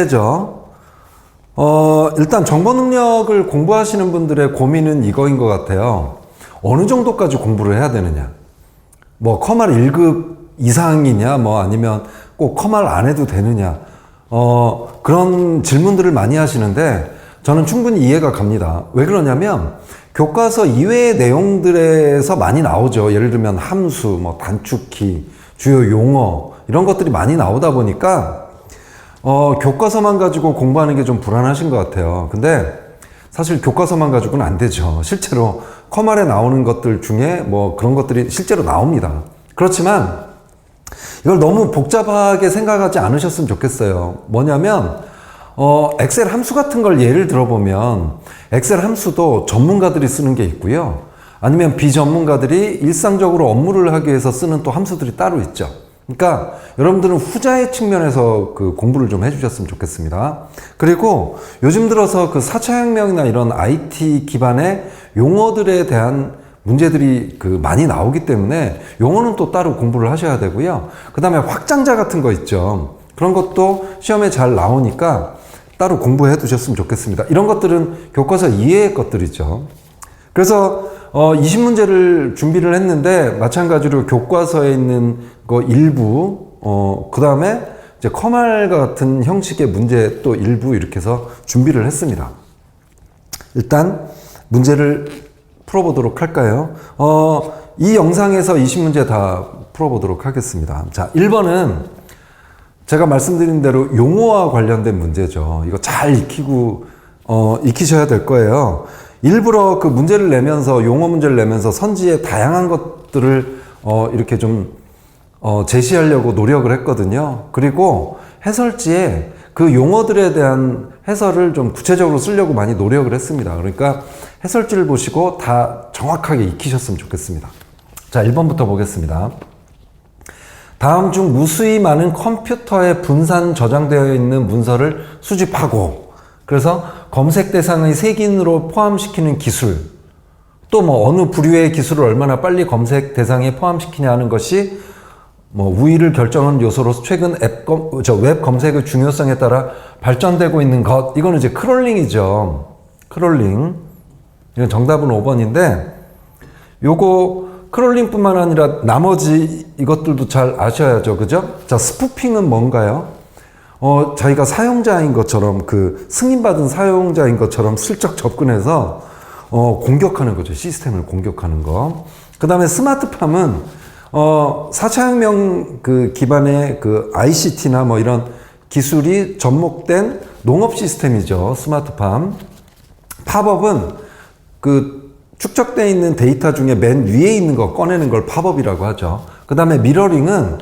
죠. 일단 정보 능력을 공부하시는 분들의 고민은 이거인 것 같아요. 어느 정도까지 공부를 해야 되느냐. 뭐 커말 1급 이상이냐, 뭐 아니면 꼭 커말 안 해도 되느냐. 그런 질문들을 많이 하시는데 저는 충분히 이해가 갑니다. 왜 그러냐면 교과서 이외의 내용들에서 많이 나오죠. 예를 들면 함수, 뭐 단축키, 주요 용어 이런 것들이 많이 나오다 보니까 교과서만 가지고 공부하는 게 좀 불안하신 것 같아요. 근데 사실 교과서만 가지고는 안 되죠. 실제로 커말에 나오는 것들 중에 뭐 그런 것들이 실제로 나옵니다. 그렇지만 이걸 너무 복잡하게 생각하지 않으셨으면 좋겠어요. 뭐냐면 엑셀 함수 같은 걸 예를 들어보면 엑셀 함수도 전문가들이 쓰는 게 있고요. 아니면 비전문가들이 일상적으로 업무를 하기 위해서 쓰는 또 함수들이 따로 있죠. 그러니까 여러분들은 후자의 측면에서 그 공부를 좀 해주셨으면 좋겠습니다. 그리고 요즘 들어서 그 4차 혁명이나 이런 IT 기반의 용어들에 대한 문제들이 그 많이 나오기 때문에 용어는 또 따로 공부를 하셔야 되고요. 그 다음에 확장자 같은 거 있죠. 그런 것도 시험에 잘 나오니까 따로 공부해 두셨으면 좋겠습니다. 이런 것들은 교과서 이외의 것들이죠. 그래서 20문제를 준비를 했는데 마찬가지로 교과서에 있는 거 일부, 그 다음에 이제 커말 같은 형식의 문제 또 일부 이렇게 해서 준비를 했습니다. 일단 문제를 풀어보도록 할까요? 이 영상에서 20문제 다 풀어보도록 하겠습니다. 자, 1번은 제가 말씀드린 대로 용어와 관련된 문제죠. 이거 잘 익히셔야 될 거예요. 일부러 그 문제를 내면서, 용어 문제를 내면서 선지의 다양한 것들을 이렇게 좀 제시하려고 노력을 했거든요. 그리고 해설지에 그 용어들에 대한 해설을 좀 구체적으로 쓰려고 많이 노력을 했습니다. 그러니까 해설지를 보시고 다 정확하게 익히셨으면 좋겠습니다. 자, 1번부터 보겠습니다. 다음 중 무수히 많은 컴퓨터에 분산 저장되어 있는 문서를 수집하고, 그래서 검색 대상의 색인으로 포함시키는 기술, 또 뭐 어느 부류의 기술을 얼마나 빨리 검색 대상에 포함시키냐 하는 것이 뭐 우위를 결정하는 요소로서 최근 웹 검색의 중요성에 따라 발전되고 있는 것. 이거는 이제 크롤링이죠. 크롤링. 이건 정답은 5번인데, 요거 크롤링뿐만 아니라 나머지 이것들도 잘 아셔야죠. 그죠? 자, 스푸핑은 뭔가요? 자기가 사용자인 것처럼, 그 승인받은 사용자인 것처럼 슬쩍 접근해서 공격하는 거죠. 시스템을 공격하는 거. 그 다음에 스마트팜은 4차 혁명 그 기반의 그 ICT나 뭐 이런 기술이 접목된 농업 시스템이죠. 스마트팜. 팝업은 그 축적되어 있는 데이터 중에 맨 위에 있는 거 꺼내는 걸 팝업이라고 하죠. 그 다음에 미러링은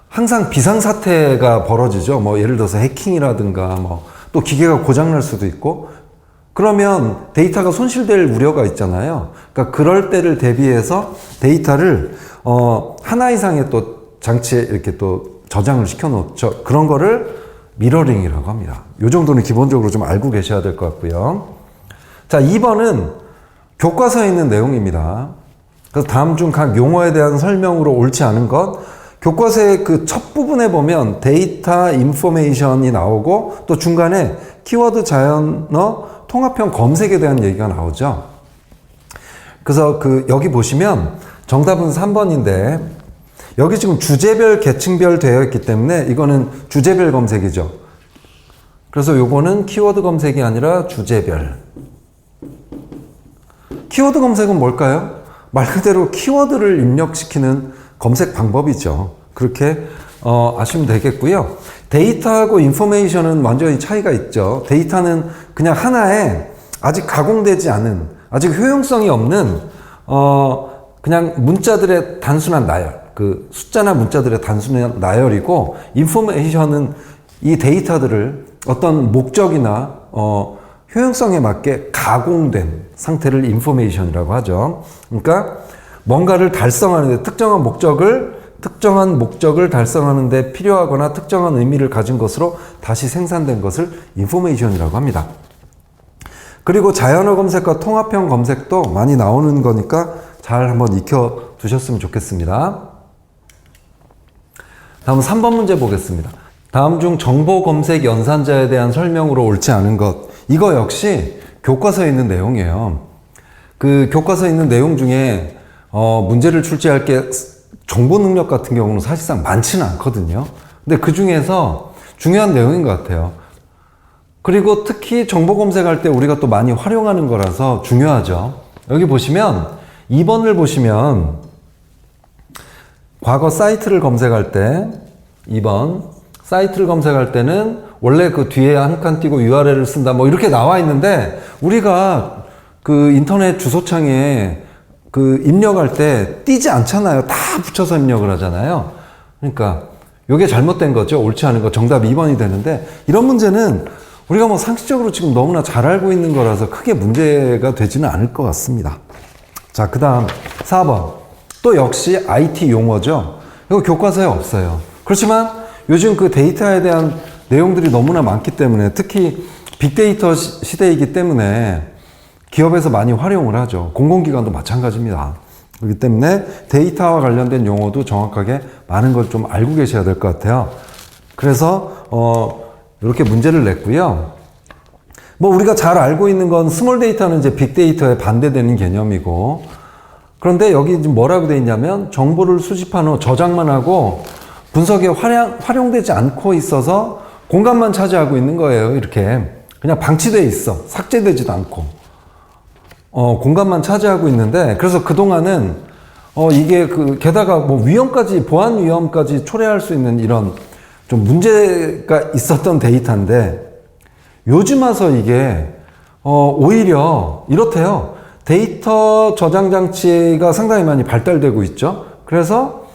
항상 비상사태가 벌어지죠. 뭐 예를 들어서 해킹이라든가 뭐 또 기계가 고장날 수도 있고, 그러면 데이터가 손실될 우려가 있잖아요. 그러니까 그럴 때를 대비해서 데이터를 하나 이상의 또 장치에 이렇게 또 저장을 시켜 놓죠. 그런 거를 미러링이라고 합니다. 이 정도는 기본적으로 좀 알고 계셔야 될 것 같고요. 자, 2번은 교과서에 있는 내용입니다. 그래서 다음 중 각 용어에 대한 설명으로 옳지 않은 것. 교과서의 그 첫 부분에 보면 데이터 인포메이션이 나오고, 또 중간에 키워드 자연어 통합형 검색에 대한 얘기가 나오죠. 그래서 여기 보시면 정답은 3번인데, 여기 지금 주제별, 계층별 되어 있기 때문에 이거는 주제별 검색이죠. 그래서 요거는 키워드 검색이 아니라 주제별. 키워드 검색은 뭘까요? 말 그대로 키워드를 입력시키는 검색 방법이죠. 그렇게 아시면 되겠고요. 데이터하고 인포메이션은 완전히 차이가 있죠. 데이터는 그냥 하나의 아직 가공되지 않은, 아직 효용성이 없는 그냥 문자들의 단순한 나열, 그 숫자나 문자들의 단순한 나열이고, 인포메이션은 이 데이터들을 어떤 목적이나 효용성에 맞게 가공된 상태를 인포메이션이라고 하죠. 그러니까 뭔가를 달성하는데 특정한 목적을 달성하는 데 필요하거나 특정한 의미를 가진 것으로 다시 생산된 것을 인포메이션이라고 합니다. 그리고 자연어 검색과 통합형 검색도 많이 나오는 거니까 잘 한번 익혀 두셨으면 좋겠습니다. 다음 3번 문제 보겠습니다. 다음 중 정보 검색 연산자에 대한 설명으로 옳지 않은 것. 이거 역시 교과서에 있는 내용이에요. 그 교과서에 있는 내용 중에 문제를 출제할 게 정보 능력 같은 경우는 사실상 많지는 않거든요. 근데 그 중에서 중요한 내용인 것 같아요. 그리고 특히 정보 검색할 때 우리가 또 많이 활용하는 거라서 중요하죠. 여기 보시면 2번을 보시면 과거 사이트를 검색할 때 2번 사이트를 검색할 때는 원래 그 뒤에 한 칸 띄고 URL을 쓴다 뭐 이렇게 나와 있는데 우리가 그 인터넷 주소창에 그 입력할 때 띄지 않잖아요. 다 붙여서 입력을 하잖아요. 그러니까 이게 잘못된 거죠. 옳지 않은 거. 정답 2번이 되는데 이런 문제는 우리가 뭐 상식적으로 지금 너무나 잘 알고 있는 거라서 크게 문제가 되지는 않을 것 같습니다. 자, 그 다음 4번. 또 역시 IT 용어죠. 이거 교과서에 없어요. 그렇지만 요즘 그 데이터에 대한 내용들이 너무나 많기 때문에 특히 빅데이터 시대이기 때문에 기업에서 많이 활용을 하죠. 공공기관도 마찬가지입니다. 그렇기 때문에 데이터와 관련된 용어도 정확하게 많은 걸 좀 알고 계셔야 될 것 같아요. 그래서 이렇게 문제를 냈고요. 뭐 우리가 잘 알고 있는 건 스몰 데이터는 이제 빅데이터에 반대되는 개념이고, 그런데 여기 뭐라고 돼 있냐면 정보를 수집한 후 저장만 하고 분석에 활용되지 않고 있어서 공간만 차지하고 있는 거예요. 이렇게 그냥 방치돼 있어. 삭제되지도 않고 공간만 차지하고 있는데, 그래서 그동안은 이게 게다가 뭐 위험까지, 보안 위험까지 초래할 수 있는 이런 좀 문제가 있었던 데이터인데, 요즘 와서 이게 오히려 이렇대요. 데이터 저장 장치가 상당히 많이 발달되고 있죠. 그래서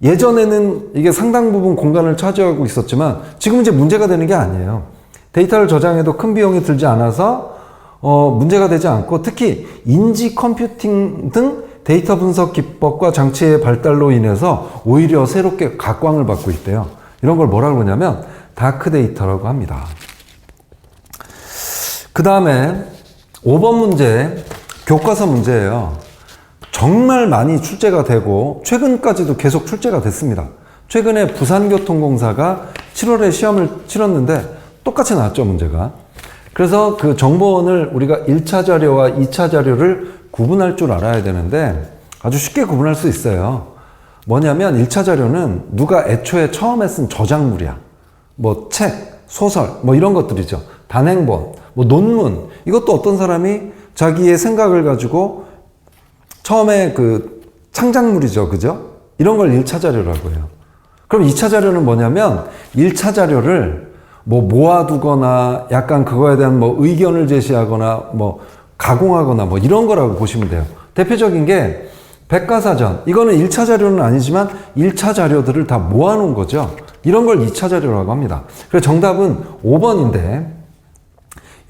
예전에는 이게 상당 부분 공간을 차지하고 있었지만 지금 이제 문제가 되는 게 아니에요. 데이터를 저장해도 큰 비용이 들지 않아서 문제가 되지 않고, 특히 인지 컴퓨팅 등 데이터 분석 기법과 장치의 발달로 인해서 오히려 새롭게 각광을 받고 있대요. 이런 걸 뭐라고 그러냐면 다크 데이터라고 합니다. 그 다음에 5번 문제, 교과서 문제예요. 정말 많이 출제가 되고 최근까지도 계속 출제가 됐습니다. 최근에 부산교통공사가 7월에 시험을 치렀는데 똑같이 나왔죠, 문제가. 그래서 그 정보원을 우리가 1차 자료와 2차 자료를 구분할 줄 알아야 되는데 아주 쉽게 구분할 수 있어요. 뭐냐면 1차 자료는 누가 애초에 처음에 쓴 저작물이야. 뭐 책, 소설, 뭐 이런 것들이죠. 단행본, 뭐 논문, 이것도 어떤 사람이 자기의 생각을 가지고 처음에 그 창작물이죠. 그죠? 이런 걸 1차 자료라고 해요. 그럼 2차 자료는 뭐냐면 1차 자료를 뭐 모아두거나 약간 그거에 대한 뭐 의견을 제시하거나 뭐 가공하거나 뭐 이런 거라고 보시면 돼요. 대표적인 게 백과사전. 이거는 1차 자료는 아니지만 1차 자료들을 다 모아놓은 거죠. 이런 걸 2차 자료라고 합니다. 그래서 정답은 5번인데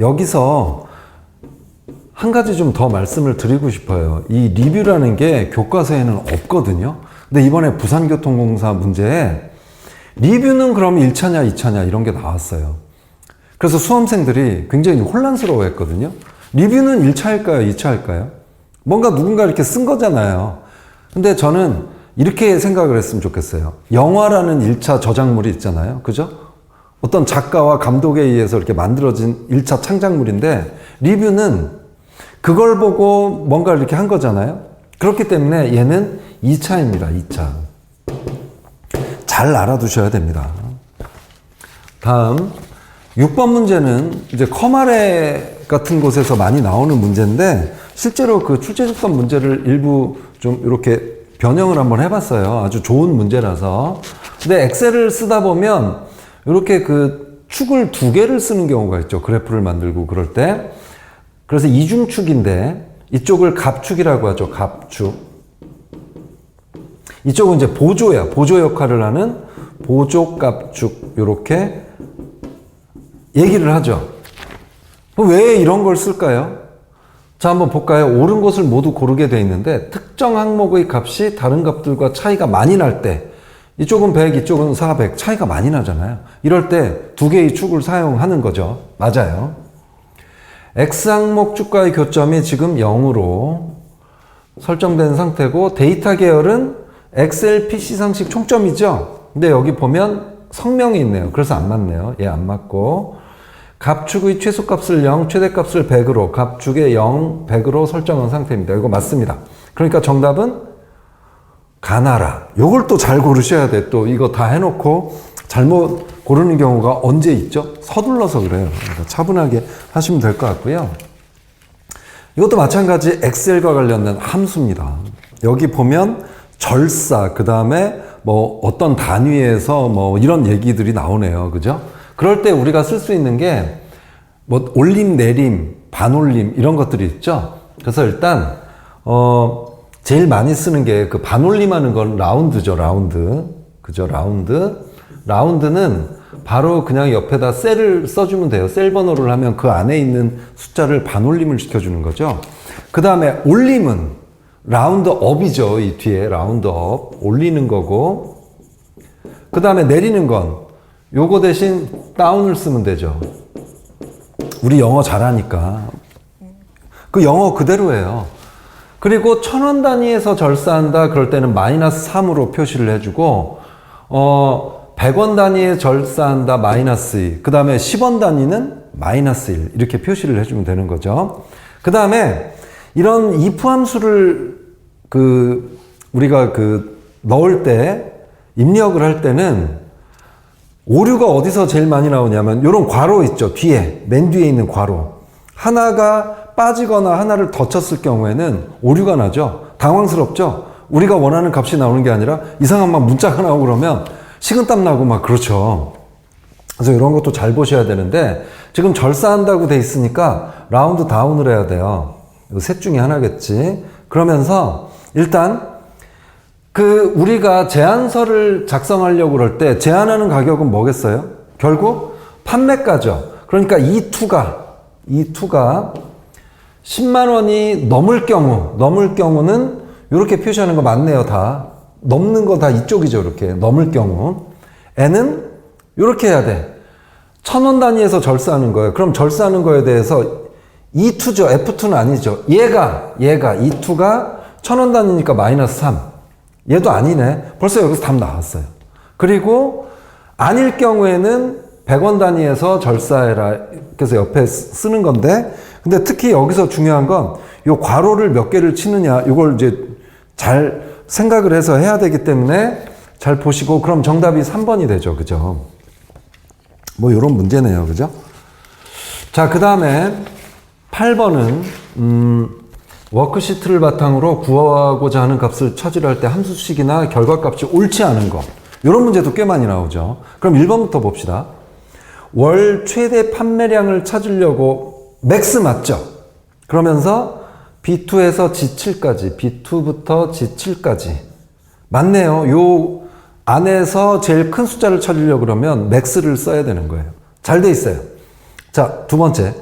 여기서 한 가지 좀 더 말씀을 드리고 싶어요. 이 리뷰라는 게 교과서에는 없거든요. 근데 이번에 부산교통공사 문제에 리뷰는 그럼 1차냐 2차냐 이런 게 나왔어요. 그래서 수험생들이 굉장히 혼란스러워 했거든요. 리뷰는 1차일까요 2차일까요? 뭔가 누군가 이렇게 쓴 거잖아요. 근데 저는 이렇게 생각을 했으면 좋겠어요. 영화라는 1차 저작물이 있잖아요. 그죠? 어떤 작가와 감독에 의해서 이렇게 만들어진 1차 창작물인데 리뷰는 그걸 보고 뭔가 이렇게 한 거잖아요. 그렇기 때문에 얘는 2차입니다. 2차. 잘 알아두셔야 됩니다. 다음 6번 문제는 이제 커말에 같은 곳에서 많이 나오는 문제인데 실제로 그 출제됐던 문제를 일부 좀 이렇게 변형을 한번 해봤어요. 아주 좋은 문제라서. 근데 엑셀을 쓰다 보면 이렇게 그 축을 2개를 쓰는 경우가 있죠. 그래프를 만들고 그럴 때. 그래서 이중축인데 이쪽을 갑축이라고 하죠. 갑축. 이쪽은 이제 보조야. 보조 역할을 하는 보조갑축. 이렇게 얘기를 하죠. 왜 이런 걸 쓸까요? 자, 한번 볼까요? 옳은 것을 모두 고르게 돼 있는데 특정 항목의 값이 다른 값들과 차이가 많이 날 때, 이쪽은 100, 이쪽은 400 차이가 많이 나잖아요. 이럴 때 2개의 축을 사용하는 거죠. 맞아요. X 항목 축과의 교점이 지금 0으로 설정된 상태고 데이터 계열은 엑셀 PC 상식 총점이죠. 근데 여기 보면 성명이 있네요. 그래서 안 맞네요. 얘 안 맞고. 갑축의 최소값을 0, 최대값을 100으로, 갑축의 0, 100으로 설정한 상태입니다. 이거 맞습니다. 그러니까 정답은 가나라. 요걸 또 잘 고르셔야 돼. 또 이거 다 해놓고 잘못 고르는 경우가 언제 있죠? 서둘러서 그래요. 그러니까 차분하게 하시면 될 것 같고요. 이것도 마찬가지 엑셀과 관련된 함수입니다. 여기 보면 절사, 그 다음에 뭐 어떤 단위에서 뭐 이런 얘기들이 나오네요. 그죠? 그럴 때 우리가 쓸 수 있는 게 뭐 올림, 내림, 반올림 이런 것들이 있죠. 그래서 일단 제일 많이 쓰는 게 그 반올림 하는 건 라운드죠. 라운드. 그죠? 라운드는 바로 그냥 옆에다 셀을 써주면 돼요. 셀 번호를 하면 그 안에 있는 숫자를 반올림을 시켜주는 거죠. 그 다음에 올림은 라운드업이죠. 이 뒤에 라운드업 올리는 거고, 그 다음에 내리는 건 요거 대신 다운을 쓰면 되죠. 우리 영어 잘하니까 그 영어 그대로예요. 그리고 1000원 단위에서 절사한다 그럴 때는 마이너스 3으로 표시를 해주고 100원 단위에 절사한다 마이너스 2, 그 다음에 10원 단위는 마이너스 1 이렇게 표시를 해주면 되는 거죠. 그 다음에 이런 if 함수를 우리가 넣을 때 입력을 할 때는 오류가 어디서 제일 많이 나오냐면 이런 괄호 있죠. 뒤에 맨 뒤에 있는 괄호 하나가 빠지거나 하나를 더 쳤을 경우에는 오류가 나죠. 당황스럽죠. 우리가 원하는 값이 나오는 게 아니라 이상한 막 문자가 나오고 그러면 식은땀 나고 막 그렇죠. 그래서 이런 것도 잘 보셔야 되는데 지금 절사한다고 돼 있으니까 라운드 다운을 해야 돼요. 이거 셋 중에 하나겠지. 그러면서 일단 우리가 제안서를 작성하려고 그럴 때 제안하는 가격은 뭐겠어요? 결국 판매가죠. 그러니까 이 투가 10만 원이 넘을 경우는 이렇게 표시하는 거 맞네요. 다 넘는 거 다 이쪽이죠. 이렇게 넘을 경우 N은 이렇게 해야 돼. 1000원 단위에서 절사하는 거예요. 그럼 절사하는 거에 대해서 E2죠. F2는 아니죠. 얘가 E2가 1000원 단위니까 마이너스 3. 얘도 아니네. 벌써 여기서 답 나왔어요. 그리고 아닐 경우에는 100원 단위에서 절사해라. 그래서 옆에 쓰는 건데, 근데 특히 여기서 중요한 건 요 괄호를 몇 개를 치느냐, 이걸 이제 잘 생각을 해서 해야 되기 때문에 잘 보시고, 그럼 정답이 3번이 되죠. 그죠? 뭐 요런 문제네요. 그죠? 자, 그 다음에 8번은 워크시트를 바탕으로 구하고자 하는 값을 찾으려 할 때 함수식이나 결과값이 옳지 않은 거, 이런 문제도 꽤 많이 나오죠. 그럼 1번부터 봅시다. 월 최대 판매량을 찾으려고 맥스 맞죠? 그러면서 B2에서 G7까지, B2부터 G7까지 맞네요. 요 안에서 제일 큰 숫자를 찾으려고 그러면 맥스를 써야 되는 거예요. 잘 돼 있어요. 자, 두 번째.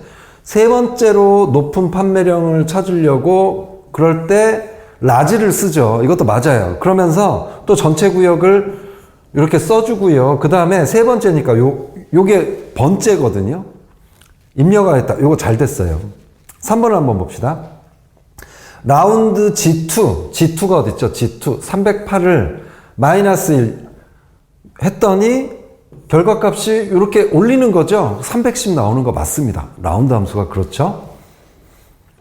세 번째로 높은 판매량을 찾으려고 그럴 때 라지를 쓰죠. 이것도 맞아요. 그러면서 또 전체 구역을 이렇게 써주고요. 그 다음에 세 번째니까 요게 번째거든요. 입력하겠다. 요거 잘 됐어요. 3번을 한번 봅시다. 라운드 G2가 어딨죠? G2 308을 마이너스 1 했더니 결과값이 이렇게 올리는 거죠. 310 나오는 거 맞습니다. 라운드 함수가 그렇죠.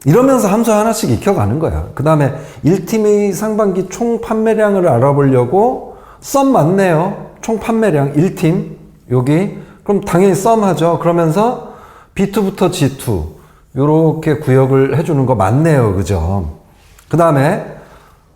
이러면서 함수 하나씩 익혀가는 거야. 그 다음에 1팀의 상반기 총 판매량을 알아보려고 썸 맞네요. 총 판매량 1팀 여기 그럼 당연히 썸 하죠. 그러면서 B2부터 G2 요렇게 구역을 해주는 거 맞네요. 그죠? 그 다음에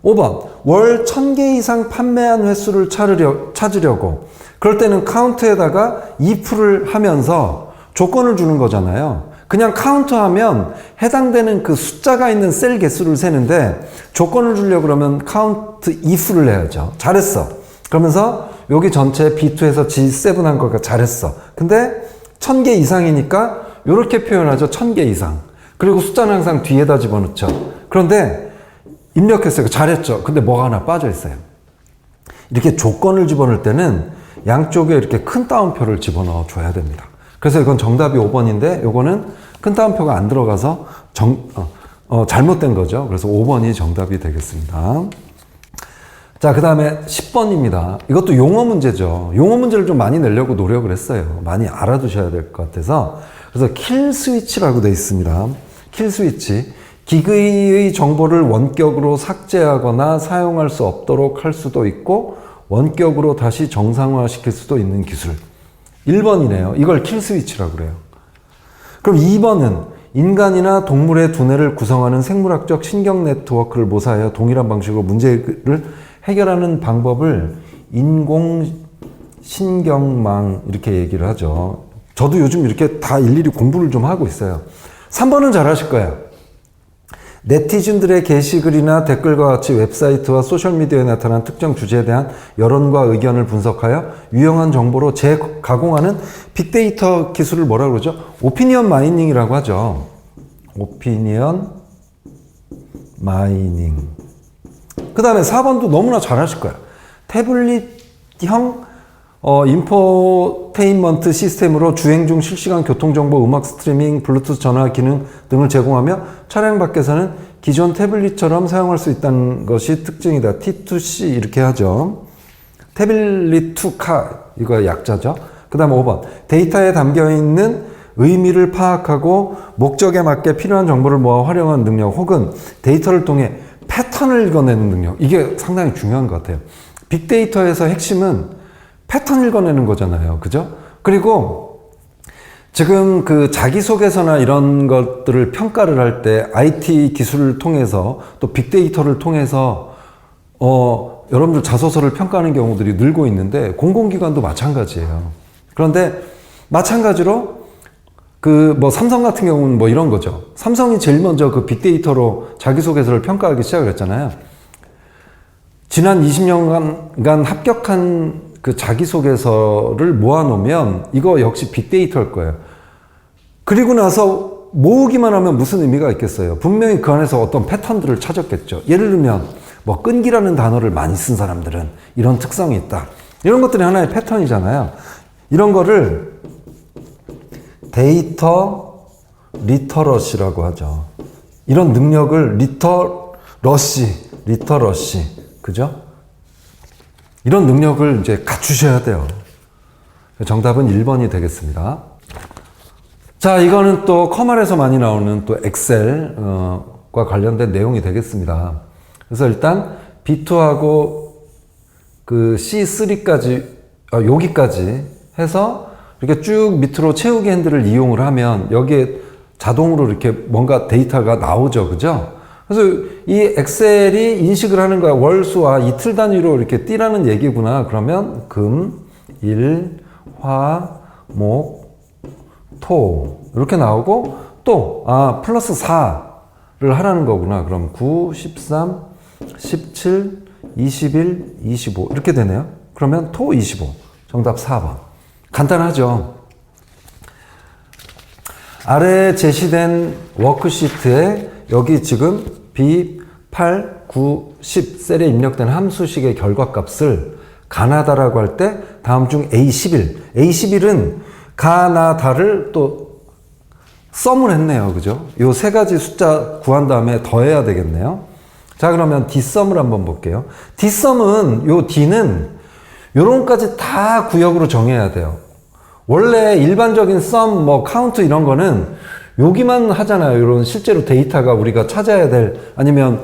5번 월 1000개 이상 판매한 횟수를 찾으려고 그럴 때는 카운트에다가 if를 하면서 조건을 주는 거잖아요. 그냥 카운트하면 해당되는 그 숫자가 있는 셀 개수를 세는데 조건을 주려고 그러면 카운트 if를 해야죠. 잘했어. 그러면서 여기 전체 B2에서 G7 한 거가 잘했어. 근데 1000개 이상이니까 이렇게 표현하죠. 1000개 이상. 그리고 숫자는 항상 뒤에다 집어넣죠. 그런데 입력했어요. 잘했죠. 근데 뭐가 하나 빠져 있어요. 이렇게 조건을 집어넣을 때는 양쪽에 이렇게 큰 따옴표를 집어넣어 줘야 됩니다. 그래서 이건 정답이 5번인데 요거는 큰 따옴표가 안 들어가서 잘못된 거죠. 그래서 5번이 정답이 되겠습니다. 자, 그 다음에 10번입니다. 이것도 용어 문제죠. 용어 문제를 좀 많이 내려고 노력을 했어요. 많이 알아두셔야 될 것 같아서. 그래서 킬 스위치라고 되어 있습니다. 킬 스위치. 기기의 정보를 원격으로 삭제하거나 사용할 수 없도록 할 수도 있고 원격으로 다시 정상화시킬 수도 있는 기술. 1번이네요. 이걸 킬 스위치라고 그래요. 그럼 2번은 인간이나 동물의 두뇌를 구성하는 생물학적 신경 네트워크를 모사하여 동일한 방식으로 문제를 해결하는 방법을 인공신경망 이렇게 얘기를 하죠. 저도 요즘 이렇게 다 일일이 공부를 좀 하고 있어요. 3번은 잘 하실 거예요. 네티즌들의 게시글이나 댓글과 같이 웹사이트와 소셜미디어에 나타난 특정 주제에 대한 여론과 의견을 분석하여 유용한 정보로 재가공하는 빅데이터 기술을 뭐라고 그러죠? 오피니언 마이닝이라고 하죠. 오피니언 마이닝. 그 다음에 4번도 너무나 잘 하실 거예요. 태블릿형 인포테인먼트 시스템으로 주행 중 실시간 교통정보, 음악 스트리밍, 블루투스 전화 기능 등을 제공하며 차량 밖에서는 기존 태블릿처럼 사용할 수 있다는 것이 특징이다. T2C 이렇게 하죠. 태블릿 투 카 이거 약자죠. 그 다음 5번 데이터에 담겨있는 의미를 파악하고 목적에 맞게 필요한 정보를 모아 활용하는 능력 혹은 데이터를 통해 패턴을 읽어내는 능력. 이게 상당히 중요한 것 같아요. 빅데이터에서 핵심은 패턴 읽어내는 거잖아요. 그죠? 그리고 지금 그 자기소개서나 이런 것들을 평가를 할 때 IT 기술을 통해서 또 빅데이터를 통해서 여러분들 자소서를 평가하는 경우들이 늘고 있는데 공공기관도 마찬가지예요. 그런데 마찬가지로 그 뭐 삼성 같은 경우는 뭐 이런 거죠. 삼성이 제일 먼저 그 빅데이터로 자기소개서를 평가하기 시작을 했잖아요. 지난 20년간 합격한 그 자기소개서를 모아놓으면 이거 역시 빅데이터일 거예요. 그리고 나서 모으기만 하면 무슨 의미가 있겠어요? 분명히 그 안에서 어떤 패턴들을 찾았겠죠. 예를 들면 뭐 끈기라는 단어를 많이 쓴 사람들은 이런 특성이 있다. 이런 것들이 하나의 패턴이잖아요. 이런 거를 데이터 리터러시라고 하죠. 이런 능력을 리터러시, 그죠? 이런 능력을 이제 갖추셔야 돼요. 정답은 1번이 되겠습니다. 자, 이거는 또 커말에서 많이 나오는 또 엑셀과 관련된 내용이 되겠습니다. 그래서 일단 B2하고 그 C3까지, 여기까지 해서 이렇게 쭉 밑으로 채우기 핸들을 이용을 하면 여기에 자동으로 이렇게 뭔가 데이터가 나오죠. 그죠? 그래서 이 엑셀이 인식을 하는 거야. 월수와 이틀 단위로 이렇게 띠라는 얘기구나. 그러면 금, 일, 화, 목, 토 이렇게 나오고 또 플러스 4를 하라는 거구나. 그럼 9, 13, 17, 21, 25 이렇게 되네요. 그러면 토 25. 정답 4번. 간단하죠. 아래에 제시된 워크시트에 여기 지금 B, 8, 9, 10 셀에 입력된 함수식의 결과값을 가나다라고 할 때 다음 중 A11은 가나다를 또 썸을 했네요. 그죠? 요 세 가지 숫자 구한 다음에 더해야 되겠네요. 자, 그러면 D썸을 한번 볼게요. D썸은 요 D는 요런까지 다 구역으로 정해야 돼요. 원래 일반적인 썸, 뭐 카운트 이런 거는 여기만 하잖아요. 이런 실제로 데이터가 우리가 찾아야 될 아니면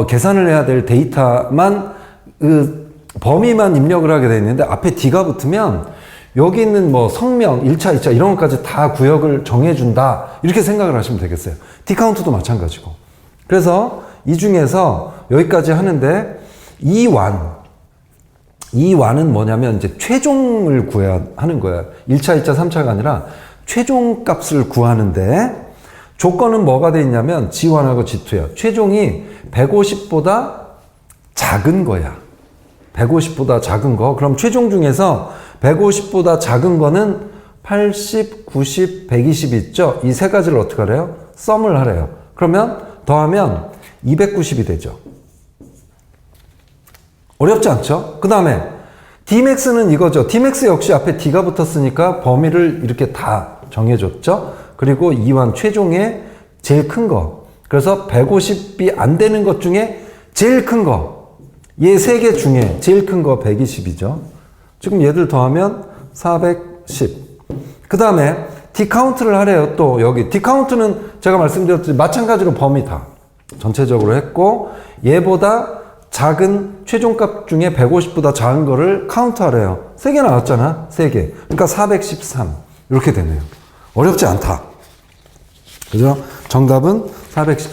계산을 해야 될 데이터만 그 범위만 입력을 하게 돼 있는데 앞에 D가 붙으면 여기 있는 뭐 성명, 1차, 2차 이런 것까지 다 구역을 정해준다. 이렇게 생각을 하시면 되겠어요. D 카운트도 마찬가지고. 그래서 이 중에서 여기까지 하는데 이완은 뭐냐면 이제 최종을 구해야 하는 거야. 1차, 2차, 3차가 아니라 최종 값을 구하는데 조건은 뭐가 돼 있냐면 G1하고 G2야. 최종이 150보다 작은 거야. 150보다 작은 거. 그럼 최종 중에서 150보다 작은 거는 80, 90, 120 있죠? 이 세 가지를 어떻게 하래요? 썸을 하래요. 그러면 더하면 290이 되죠. 어렵지 않죠? 그 다음에 Dmax는 이거죠. Dmax 역시 앞에 D가 붙었으니까 범위를 이렇게 다 정해줬죠. 그리고 이완 최종의 제일 큰 거. 그래서 150이 안 되는 것 중에 제일 큰 거. 얘 세 개 중에 제일 큰 거 120이죠. 지금 얘들 더하면 410. 그 다음에 디카운트를 하래요. 또 여기 디카운트는 제가 말씀드렸듯이 마찬가지로 범위 다 전체적으로 했고, 얘보다 작은 최종값 중에 150보다 작은 거를 카운트하래요. 3개 나왔잖아. 3개. 그러니까 413. 이렇게 되네요. 어렵지 않다. 그죠? 정답은 413.